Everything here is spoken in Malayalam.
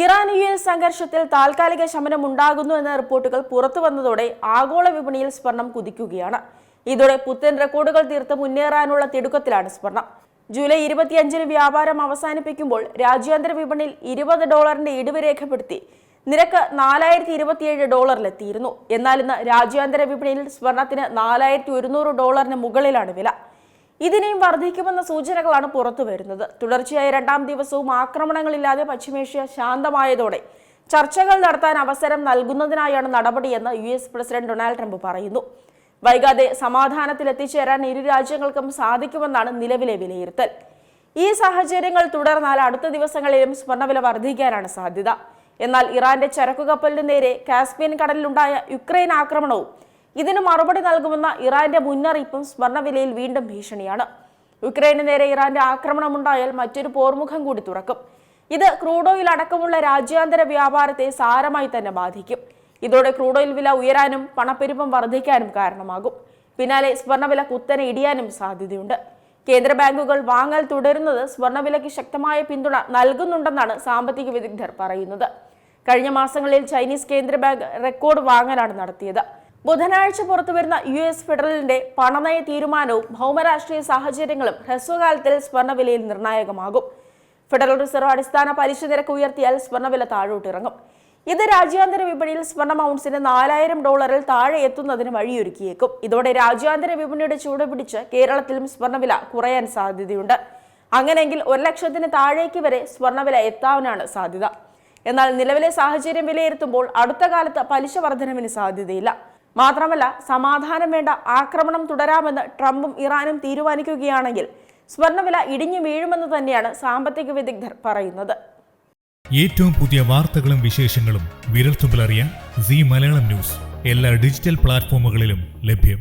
ഇറാൻ US സംഘർഷത്തിൽ താൽക്കാലിക ശമനം ഉണ്ടാകുന്നു എന്ന റിപ്പോർട്ടുകൾ പുറത്തുവന്നതോടെ ആഗോള വിപണിയിൽ സ്വർണം കുതിക്കുകയാണ്. ഇതോടെ പുത്തൻ റെക്കോർഡുകൾ തീർത്ത് മുന്നേറാനുള്ള തിടുക്കത്തിലാണ് സ്വർണം. ജൂലൈ 25-ന് വ്യാപാരം അവസാനിപ്പിക്കുമ്പോൾ രാജ്യാന്തര വിപണിയിൽ $20 ഇടിവ് രേഖപ്പെടുത്തി നിരക്ക് $4027 എന്നാൽ ഇന്ന് രാജ്യാന്തര വിപണിയിൽ സ്വർണത്തിന് $4100 മുകളിലാണ് വില. ഇതിനെയും വർദ്ധിക്കുമെന്ന സൂചനകളാണ് പുറത്തുവരുന്നത്. തുടർച്ചയായ രണ്ടാം ദിവസവും ആക്രമണങ്ങളില്ലാതെ പശ്ചിമേഷ്യ ശാന്തമായതോടെ ചർച്ചകൾ നടത്താൻ അവസരം നൽകുന്നതിനായാണ് നടപടിയെന്ന് US പ്രസിഡന്റ് ഡൊണാൾഡ് ട്രംപ് പറയുന്നു. വൈകാതെ സമാധാനത്തിൽ എത്തിച്ചേരാൻ ഇരു രാജ്യങ്ങൾക്കും സാധിക്കുമെന്നാണ് നിലവിലെ വിലയിരുത്തൽ. ഈ സാഹചര്യങ്ങൾ തുടർന്നാൽ അടുത്ത ദിവസങ്ങളിലും സ്വർണ്ണവില വർദ്ധിക്കാനാണ് സാധ്യത. എന്നാൽ ഇറാന്റെ ചരക്കുകപ്പലിന് നേരെ കാസ്പിയൻ കടലിലുണ്ടായ യുക്രൈൻ ആക്രമണവും ഇതിന് മറുപടി നൽകുമെന്ന ഇറാന്റെ മുന്നറിയിപ്പും സ്വർണ്ണവിലയിൽ വീണ്ടും ഭീഷണിയാണ്. യുക്രൈന് നേരെ ഇറാന്റെ ആക്രമണമുണ്ടായാൽ മറ്റൊരു പോർമുഖം കൂടി തുറക്കും. ഇത് ക്രൂഡ് ഓയിൽ അടക്കമുള്ള രാജ്യാന്തര വ്യാപാരത്തെ സാരമായി തന്നെ ബാധിക്കും. ഇതോടെ ക്രൂഡ് ഓയിൽ വില ഉയരാനും പണപ്പെരുപ്പം വർദ്ധിക്കാനും കാരണമാകും. പിന്നാലെ സ്വർണ്ണവില കുത്തനെ ഇടിയാനും സാധ്യതയുണ്ട്. കേന്ദ്ര ബാങ്കുകൾ വാങ്ങൽ തുടരുന്നത് സ്വർണ്ണവിലയ്ക്ക് ശക്തമായ പിന്തുണ നൽകുന്നുണ്ടെന്നാണ് സാമ്പത്തിക വിദഗ്ധർ പറയുന്നത്. കഴിഞ്ഞ മാസങ്ങളിൽ ചൈനീസ് കേന്ദ്ര ബാങ്ക് റെക്കോർഡ് വാങ്ങലാണ് നടത്തിയത്. ബുധനാഴ്ച പുറത്തുവരുന്ന US ഫെഡറലിന്റെ പണനയ തീരുമാനവും ഭൗമരാഷ്ട്രീയ സാഹചര്യങ്ങളും ഹ്രസ്വകാലത്തിൽ സ്വർണ്ണവിലയിൽ നിർണായകമാകും. ഫെഡറൽ റിസർവ് അടിസ്ഥാന പലിശ നിരക്ക് ഉയർത്തിയാൽ സ്വർണ്ണവില താഴോട്ടിറങ്ങും. ഇത് രാജ്യാന്തര വിപണിയിൽ സ്വർണ്ണ ഔൺസിന് $4000 താഴെ എത്തുന്നതിന് വഴിയൊരുക്കിയേക്കും. ഇതോടെ രാജ്യാന്തര വിപണിയുടെ ചൂട് പിടിച്ച് കേരളത്തിലും സ്വർണ്ണവില കുറയാൻ സാധ്യതയുണ്ട്. അങ്ങനെയെങ്കിൽ 1 ലക്ഷത്തിന് താഴേക്ക് വരെ സ്വർണ്ണവില എത്താനാണ് സാധ്യത. എന്നാൽ നിലവിലെ സാഹചര്യം വിലയിരുത്തുമ്പോൾ അടുത്ത കാലത്ത് പലിശ വർധനവിന് സാധ്യതയില്ല. മാത്രമല്ല, സമാധാനം വേണ്ട, ആക്രമണം തുടരാമെന്ന് ട്രംപും ഇറാനും തീരുമാനിക്കുകയാണെങ്കിൽ സ്വർണ്ണവില ഇടിഞ്ഞു വീഴുമെന്ന് തന്നെയാണ് സാമ്പത്തിക വിദഗ്ധർ പറയുന്നത്. ഏറ്റവും പുതിയ വാർത്തകളും വിശേഷങ്ങളും വിരൽത്തുമ്പിലറിയാൻ സീ മലയാളം ന്യൂസ് എല്ലാ ഡിജിറ്റൽ പ്ലാറ്റ്ഫോമുകളിലും ലഭ്യം.